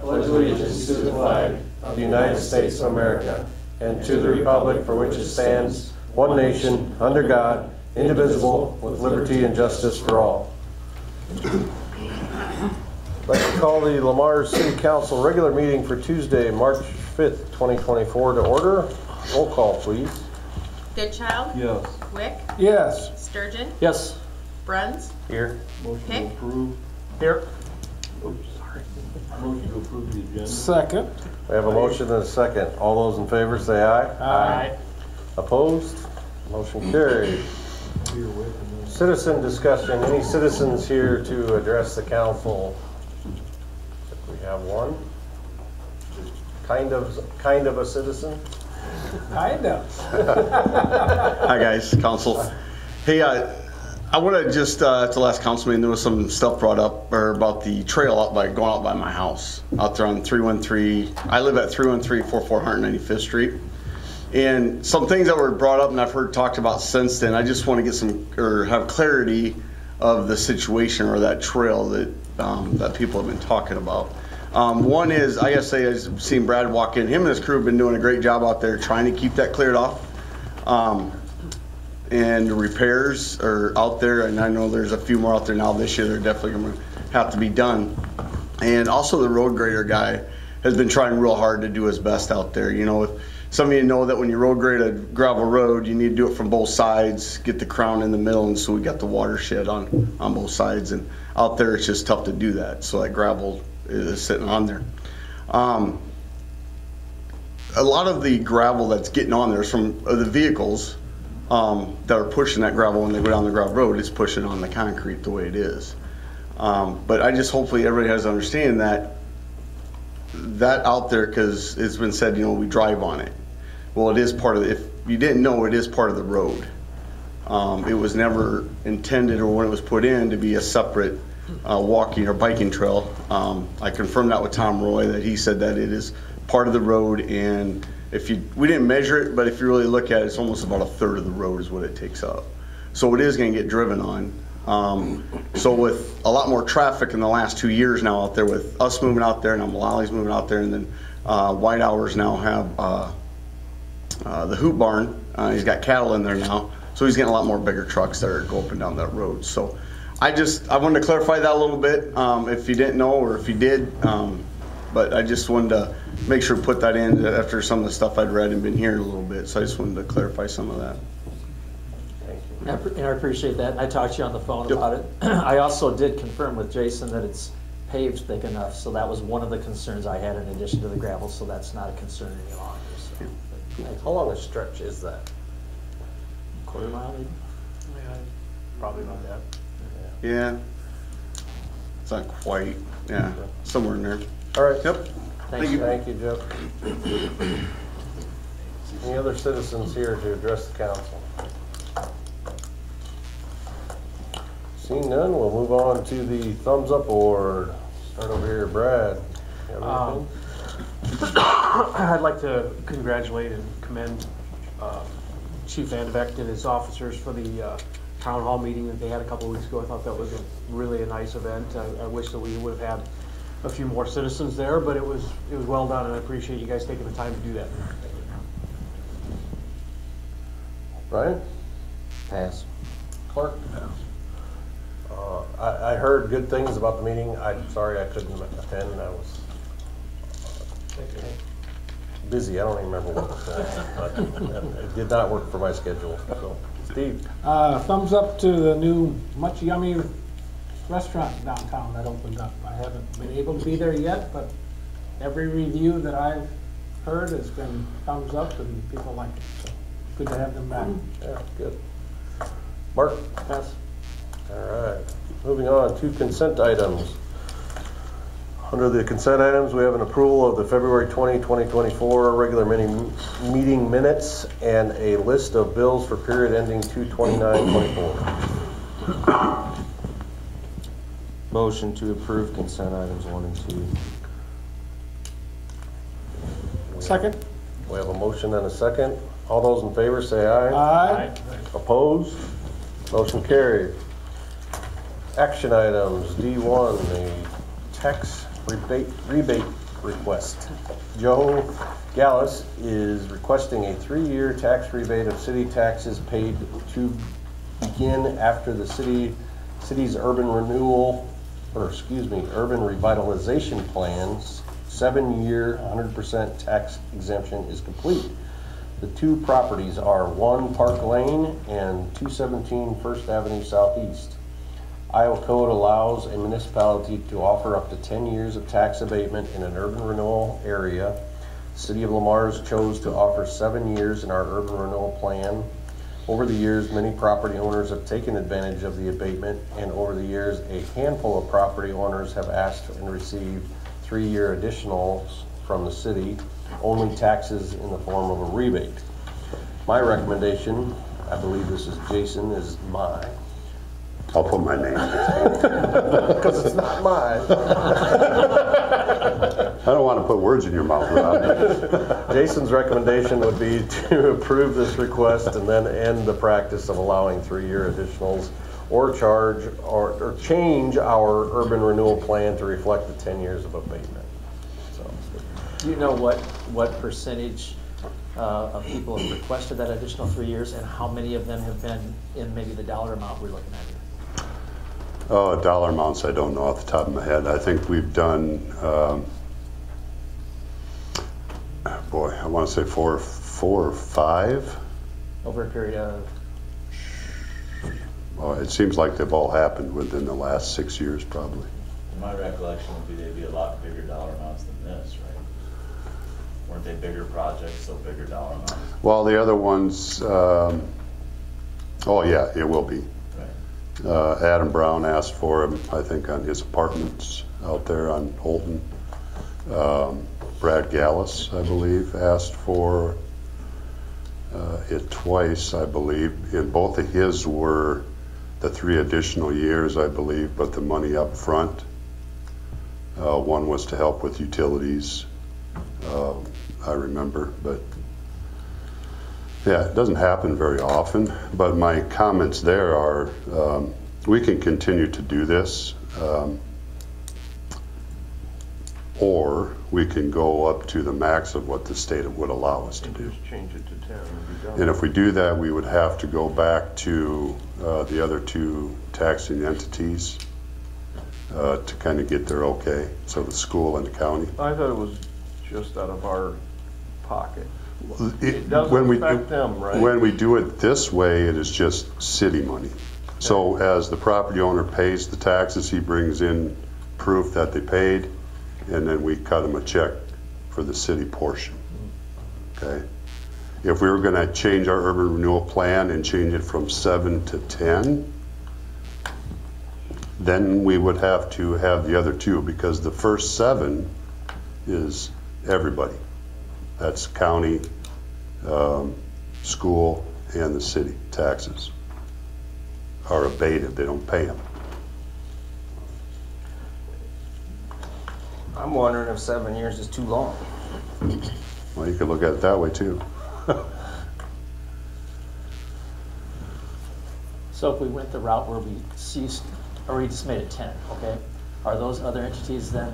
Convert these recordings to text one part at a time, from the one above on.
pledge allegiance to the flag of the United States of America and to the republic for which it stands, one nation, under God, indivisible, with liberty and justice for all. I'd like to call the Lamar City Council regular meeting for Tuesday, March 5th, 2024 to order. Roll call, please. Goodchild? Yes. Wick? Yes. Sturgeon? Yes. Bruns? Here. Motion Pick? to approve. Here. Oops, sorry. Motion to approve the agenda. Second. We have a motion and a second. All those in favor say aye. Aye. Opposed? Motion carried. Citizen discussion. Any citizens here to address the council? If we have one. Kind of a citizen. Kind of. Hi guys, council. Hey, I want to just at the last council meeting there was some stuff brought up about the trail going out by my house out there on 313. I live at 313-44 195th Street, and some things that were brought up and I've heard talked about since then. I just want to get have clarity of the situation or that trail that people have been talking about. One is, I gotta say, I've seen Brad walk in. Him and his crew have been doing a great job out there trying to keep that cleared off. And the repairs are out there, and I know there's a few more out there now this year. They're definitely gonna have to be done. And also the road grader guy has been trying real hard to do his best out there. You know, some of you know that when you road grade a gravel road, you need to do it from both sides, get the crown in the middle, and so we got the watershed on both sides. And out there, it's just tough to do that. So that gravel is sitting on there. A lot of the gravel that's getting on there is from the vehicles that are pushing that gravel when they go down the gravel road. It's pushing on the concrete the way it is. But I just hopefully everybody has to understand that out there, because it's been said, you know, we drive on it. Well, it is part of if you didn't know, it is part of the road. It was never intended, or when it was put in, to be a separate walking or biking trail. I confirmed that with Tom Roy, that he said that it is part of the road, and we didn't measure it, but if you really look at it, it's almost about a third of the road is what it takes up. So it is going to get driven on. So with a lot more traffic in the last 2 years now out there, with us moving out there, now Malali's moving out there, and then White Hours now have the Hoop Barn. He's got cattle in there now, so he's getting a lot more bigger trucks that are go up and down that road. So I wanted to clarify that a little bit, if you didn't know, or if you did, but I just wanted to make sure to put that in after some of the stuff I'd read and been hearing a little bit, so I just wanted to clarify some of that. And I appreciate that. I talked to you on the phone Yep. about it. I also did confirm with Jason that it's paved thick enough, so that was one of the concerns I had in addition to the gravel, so that's not a concern any longer. So. How long a stretch is that? Quarter mile maybe? Yeah, probably about that. Yeah, it's not quite, yeah, somewhere in there. All right. Yep. Thank you. Thank you, Jeff. Any other citizens here to address the council? Seeing none, we'll move on to the thumbs up award. Start over here, Brad. I'd like to congratulate and commend Chief Vandebeck and his officers for the town hall meeting that they had a couple of weeks ago. I thought that was really a nice event. I wish that we would have had a few more citizens there, but it was well done, and I appreciate you guys taking the time to do that. Brian? Pass. Clark? I heard good things about the meeting. I'm sorry I couldn't attend. I was busy. I don't even remember what was that. But it did not work for my schedule. So, Steve? Thumbs up to the new Much Yummy restaurant downtown that opened up. I haven't been able to be there yet, but every review that I've heard has been thumbs up and people like it. So good to have them back. Yeah, good. Mark? Pass. All right. Moving on to consent items. Under the consent items, we have an approval of the February 20, 2024 regular meeting minutes and a list of bills for period ending 2/29/24. Motion to approve consent items 1 and 2. Second. We have a motion and a second. All those in favor say aye. Aye. Opposed? Motion carried. Action items, D1, the tax rebate request. Joe Gallus is requesting a 3-year tax rebate of city taxes paid to begin after the city's urban renewal, urban revitalization plans 7-year 100% tax exemption is complete. The two properties are 1 Park Lane and 217 First Avenue Southeast. Iowa code allows a municipality to offer up to 10 years of tax abatement in an urban renewal area. The City of Lamar's chose to offer 7 years in our urban renewal plan. Over the years, many property owners have taken advantage of the abatement, and over the years, a handful of property owners have asked and received 3-year additionals from the city, only taxes in the form of a rebate. My recommendation, I believe this is Jason, is mine. I'll put my name. Because it's not mine. I don't want to put words in your mouth, Rob. Jason's recommendation would be to approve this request and then end the practice of allowing 3-year additionals or change our urban renewal plan to reflect the 10 years of abatement. So, Do you know what percentage of people have requested that additional 3 years, and how many of them have been in maybe the dollar amount we're looking at here? Oh, dollar amounts I don't know off the top of my head. I think we've done, boy, I want to say four or five. Over a period of, Well, it seems like they've all happened within the last 6 years, probably. My recollection would be they'd be a lot bigger dollar amounts than this, right? Weren't they bigger projects, so bigger dollar amounts? Well, the other ones, oh yeah, it will be. Right. Adam Brown asked for him, I think, on his apartments out there on Holton. Brad Gallus, I believe, asked for it twice, I believe. And both of his were the 3 additional years, I believe, but the money up front. One was to help with utilities, I remember, but yeah, it doesn't happen very often. But my comments there are, we can continue to do this, or we can go up to the max of what the state would allow us to do. Just change it to 10 and be done. And if we do that, we would have to go back to the other 2 taxing entities to kind of get their okay, so the school and the county. I thought it was just out of our pocket. It It doesn't when we affect them, right? When we do it this way, it is just city money. So as the property owner pays the taxes, he brings in proof that they paid, and then we cut him a check for the city portion, okay? If we were gonna change our urban renewal plan and change it from 7 to 10, then we would have to have the other 2, because the first 7 is everybody. That's county, school, and the city taxes are abated, they don't pay them. I'm wondering if 7 years is too long. Well, you could look at it that way too. so if we went the route where we ceased, or we just made it 10, okay? Are those other entities then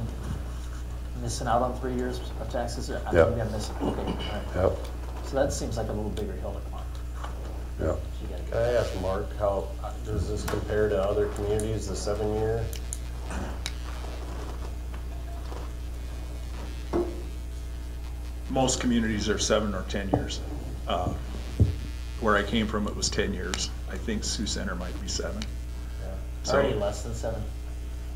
missing out on 3 years of taxes? I Yep. think I'm missing, okay, all right. Yep, So that seems like a little bigger hill to climb. yep. You gotta can get- I ask Mark, how does this compare to other communities, the 7-year? Most communities are 7 or 10 years. Where I came from, it was 10 years. I think Sioux Center might be 7. Yeah. Are any less than 7?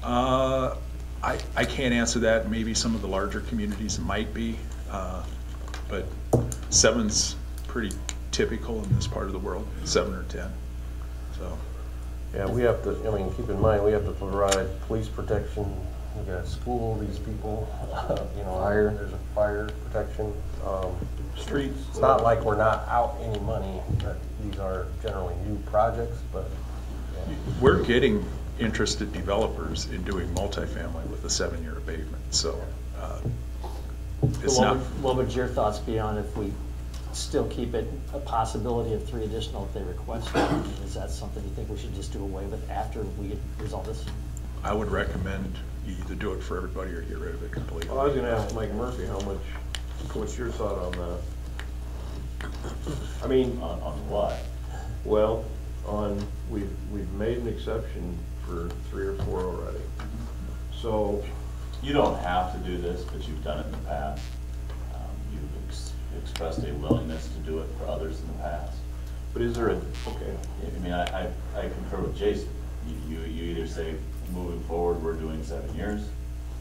I can't answer that. Maybe some of the larger communities might be, but 7's pretty typical in this part of the world, 7 or 10. So. Yeah, we have to, I mean, keep in mind, we have to provide police protection. We got school, these people, you know, Fire. there's a fire protection. Streets. It's not like we're not out any money, but these are generally new projects, but. Yeah. We're getting interested developers in doing multifamily with a 7-year abatement, so it's So not. what would your thoughts be on if we still keep it a possibility of 3 additional if they request it? Is that something you think we should just do away with after we resolve this? I would recommend you either do it for everybody or get rid of it completely. Well, I was gonna ask Mike Murphy, what's your thought on that? I mean, On what? well, we've made an exception for 3 or 4 already. So, You don't have to do this, but you've done it in the past. You've expressed a willingness to do it for others in the past. but is there okay. I mean, I concur with Jason. You either say, moving forward, we're doing 7 years,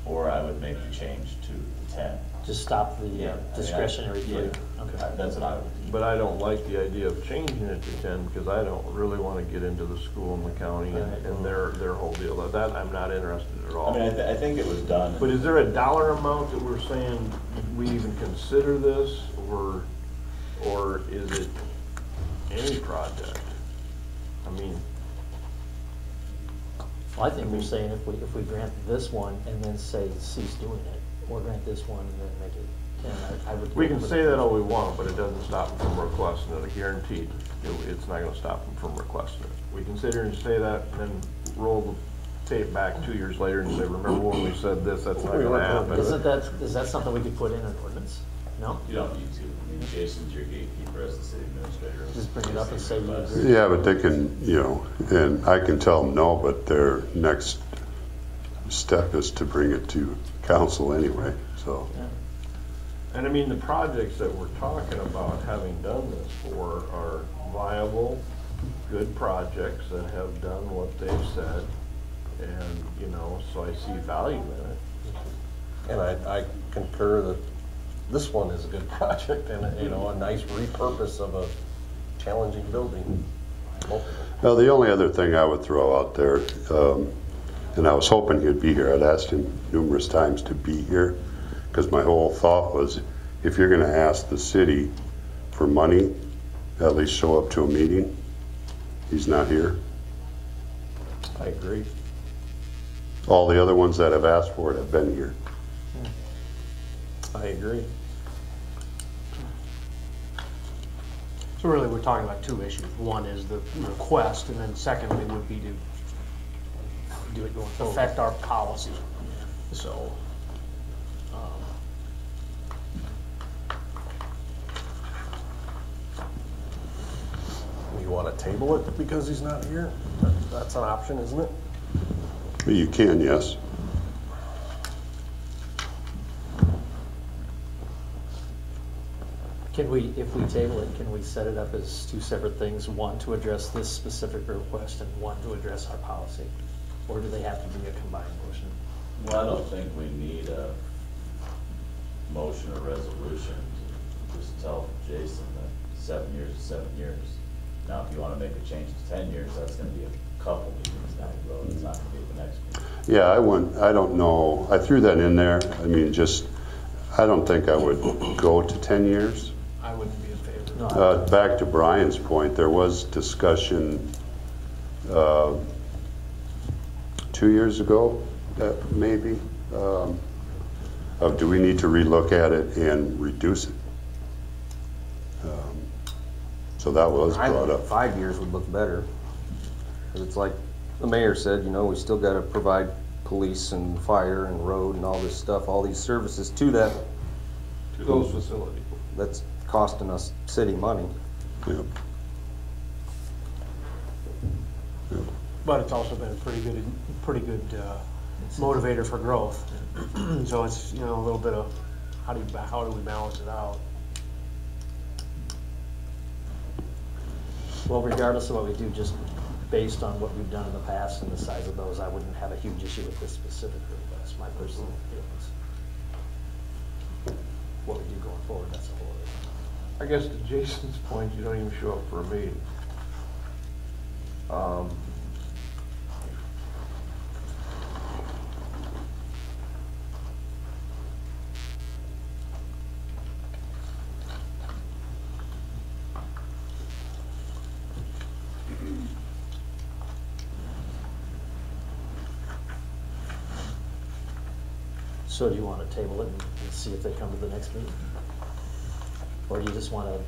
or I would make the change to 10. Just stop the Yeah, discretionary yeah. fee. Okay. That's what I would do. But I don't like the idea of changing it to 10, because I don't really want to get into the school and the county and their whole deal. That I'm not interested at all. I mean, I think it was done. But is there a dollar amount that we're saying we even consider this, or is it any project? I mean, Well, I think we're saying if we grant this one and then say cease doing it, or grant this one and then make it 10, I would. we can say that all we want, but it doesn't stop them from requesting it, guaranteed. It's not gonna stop them from requesting it. We can sit here and say that, and then roll the tape back 2 years later and say, remember when we said this, that's not gonna happen. Is that something we could put in an ordinance? No? You don't need to. I mean, Jason's your gatekeeper as the city administrator. Just bring it up and say you agree. Yeah, but they can, and I can tell them no, but their next step is to bring it to council anyway, so. Yeah. And I mean, the projects that we're talking about having done this for are viable, good projects that have done what they've said. And, so I see value in it. And I concur that this one is a good project and, a nice repurpose of a challenging building. Now, the only other thing I would throw out there, and I was hoping he'd be here, I'd asked him numerous times to be here, because my whole thought was, if you're gonna ask the city for money, at least show up to a meeting. He's not here. I agree. All the other ones that have asked for it have been here. I agree. So really, we're talking about 2 issues. One is the request, and then secondly would be to do it going forward, affect our policy. So, You want to table it because he's not here? That's an option, isn't it? You can, yes. Can we, if we table it, can we set it up as 2 separate things? One to address this specific request and one to address our policy? Or do they have to be a combined motion? Well, I don't think we need a motion or resolution to just tell Jason that 7 years is 7 years. Now, if you want to make a change to 10 years, that's going to be a couple meetings down the road. It's not going to be the next meeting. Yeah, I don't know. I threw that in there. I mean, I don't think I would go to 10 years. I wouldn't be in favor. No, Back to Brian's point, there was discussion 2 years ago, that maybe, of do we need to relook at it and reduce it? So that was I brought think up. 5 years would look better. 'Cause it's like the mayor said, we still got to provide police and fire and road and all this stuff, all these services to that. To those facilities. That's costing us city money. Yep. But it's also been a pretty good motivator for growth. So it's, a little bit of, how do we balance it out? Well, regardless of what we do, just based on what we've done in the past and the size of those, I wouldn't have a huge issue with this specific request, my personal feelings. What we do going forward, that's a whole other thing. I guess to Jason's point, you don't even show up for a meeting. So do you want to table it and see if they come to the next meeting? Or you just want to?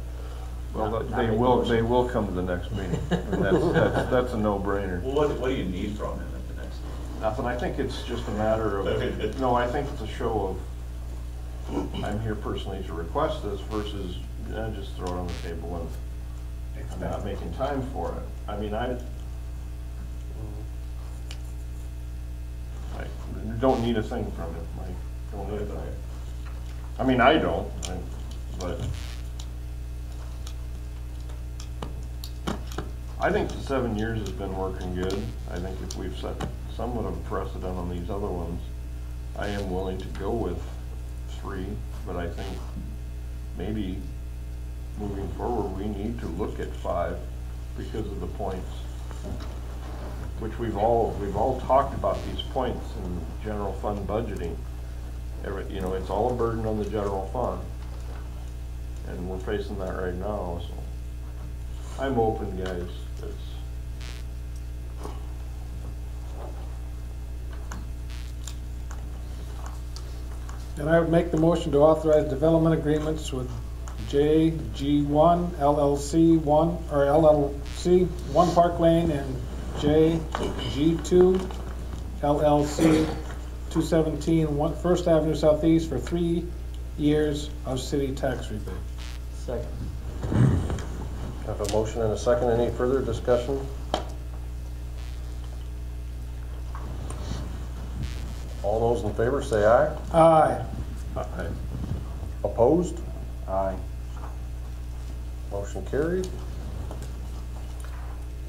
Well, they will come to the next meeting. And that's a no-brainer. Well, what do you need from him at the next meeting? Nothing, I think it's just a matter of, no, I think it's a show of, I'm here personally to request this versus, just throw it on the table and I'm not making time for it. I mean, I don't need a thing from it, Mike, don't need a thing. I mean, I don't, but I think the 7 years has been working good. I think if we've set somewhat of a precedent on these other ones, I am willing to go with 3, but I think maybe moving forward, we need to look at 5 because of the points, which we've all talked about these points in general fund budgeting. You know, it's all a burden on the general fund, and we're facing that right now. So I'm open, guys. And I would make the motion to authorize development agreements with JG1 LLC 1 Park Lane and JG2 LLC 217 First Avenue Southeast for 3 years of city tax rebate. Second. I have a motion and a second. Any further discussion? All those in favor say aye. Aye. Aye. Opposed? Aye. Motion carried.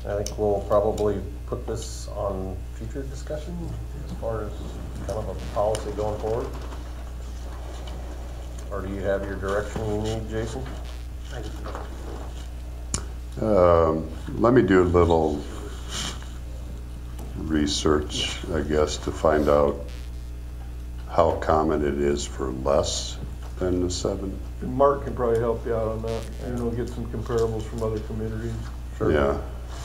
I think we'll probably put this on future discussion as far as kind of a policy going forward. Or do you have your direction you need, Jason? Let me do a little research, I guess, to find out how common it is for less than the 7. Mark can probably help you out on that. You know, get some comparables from other communities. Sure. Yeah,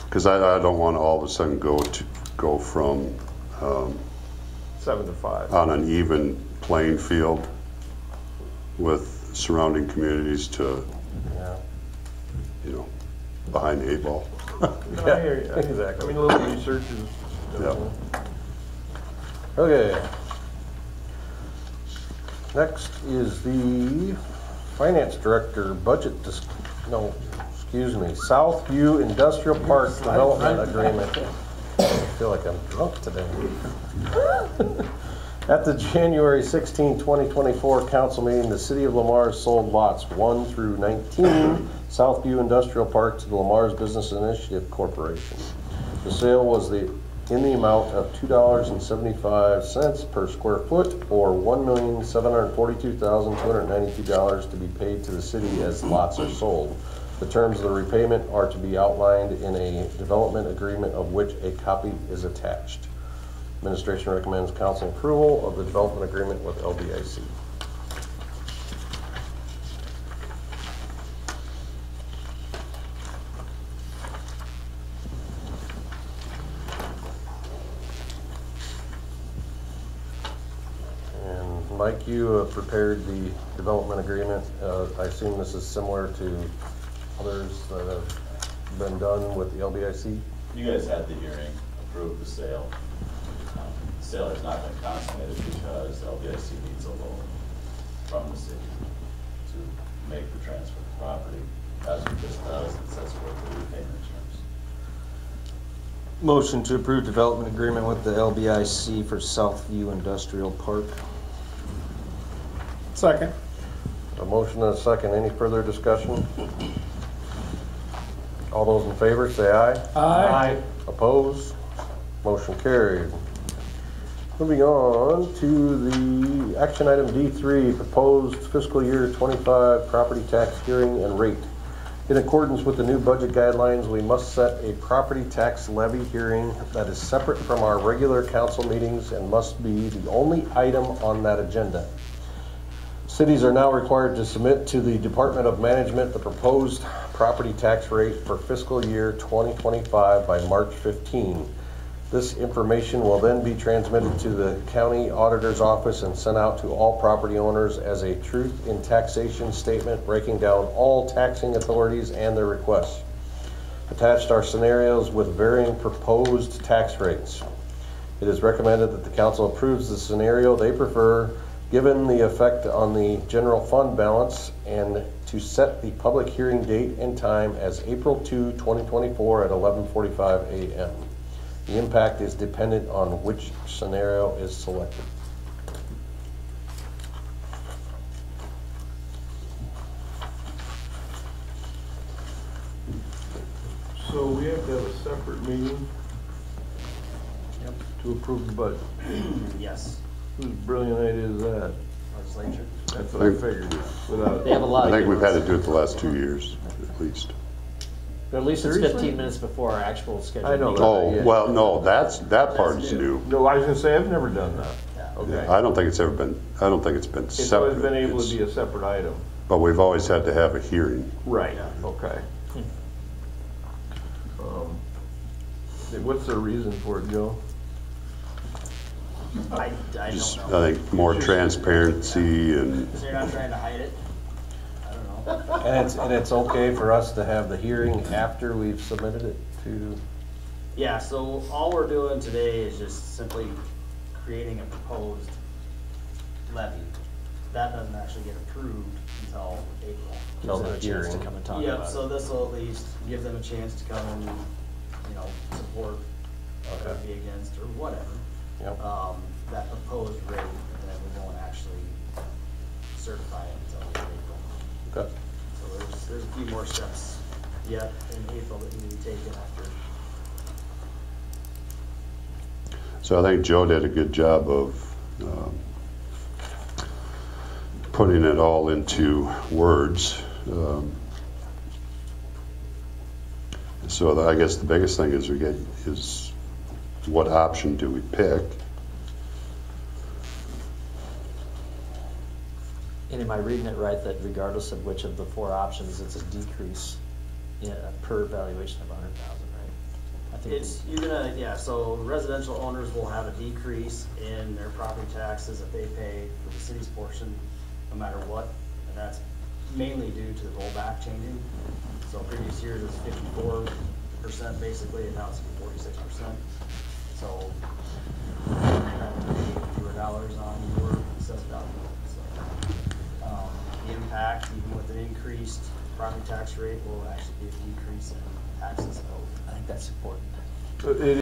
because I don't want to all of a sudden go from 7 to 5. on an even playing field with surrounding communities to, Yeah. you know, behind the 8 ball. No, I hear you. Exactly. I mean, a little research is. Yeah. Okay. Next is the finance director budget Southview Industrial Park Development Agreement. I feel like I'm drunk today. At the January 16, 2024 council meeting, the city of Lamar sold lots 1 through 19 Southview Industrial Park to the Lamar's Business Initiative Corporation. The sale was in the amount of $2.75 per square foot, or $1,742,292 to be paid to the city as lots are sold. The terms of the repayment are to be outlined in a development agreement of which a copy is attached. Administration recommends council approval of the development agreement with LBIC. Mike, you have prepared the development agreement. I assume this is similar to others that have been done with the LBIC? You guys had the hearing, approved the sale. The sale has not been consummated because LBIC needs a loan from the city to make the transfer of property. As it just does, it sets forth the repayment terms. Motion to approve development agreement with the LBIC for Southview Industrial Park. Second. A motion and a second. Any further discussion? All those in favor say aye. Aye. Opposed? Motion carried. Moving on to the action item D3, proposed fiscal year 25 property tax hearing and rate. In accordance with the new budget guidelines, we must set a property tax levy hearing that is separate from our regular council meetings and must be the only item on that agenda. Cities are now required to submit to the Department of Management the proposed property tax rate for fiscal year 2025 by March 15. This information will then be transmitted to the county auditor's office and sent out to all property owners as a truth in taxation statement breaking down all taxing authorities and their requests. Attached are scenarios with varying proposed tax rates. It is recommended that the council approves the scenario they prefer, given the effect on the general fund balance, and to set the public hearing date and time as April 2, 2024 at 11:45 a.m. The impact is dependent on which scenario is selected. So we have to have a separate meeting to approve the budget. Yes, Whose brilliant idea is that? legislature. That's what I figured. Without, They have a lot I of think we've had good to do it the last 2 years, at least. But at least it's Seriously? 15 minutes before our actual schedule. I know meeting. Oh, yeah. well, no, that part is new. no, I was gonna say, I've never done that. Yeah. Okay. I don't think it's ever been, I don't think it's been It's separate. always been able to It's- be a separate item. But we've always had to have a hearing. Right, okay. What's the reason for it, Joe? I Just, don't know. I think more transparency and, So you're not trying to hide it? I don't know. And it's okay for us to have the hearing after we've submitted it to, Yeah, so all we're doing today is just simply creating a proposed levy. That doesn't actually get approved until April. Gives them a chance to hearing. come and talk Yep, about so it. this will at least give them a chance to come and, support or be against or whatever. Yep. That proposed rate, and then we won't actually certify it until April. okay. So there's a few more steps yet in April that need to be taken after. so I think Joe did a good job of putting it all into words. So I guess the biggest thing is what option do we pick? And am I reading it right that regardless of which of the 4 options, it's a decrease per valuation of 100,000, right? I think So residential owners will have a decrease in their property taxes that they pay for the city's portion, no matter what. And that's mainly due to the rollback changing. So previous years it was 54% basically, and now it's 46%. So you're having to pay fewer dollars on your assessed value. So, the impact, even with an increased property tax rate, will actually be a decrease in taxes owed. I think that's important. It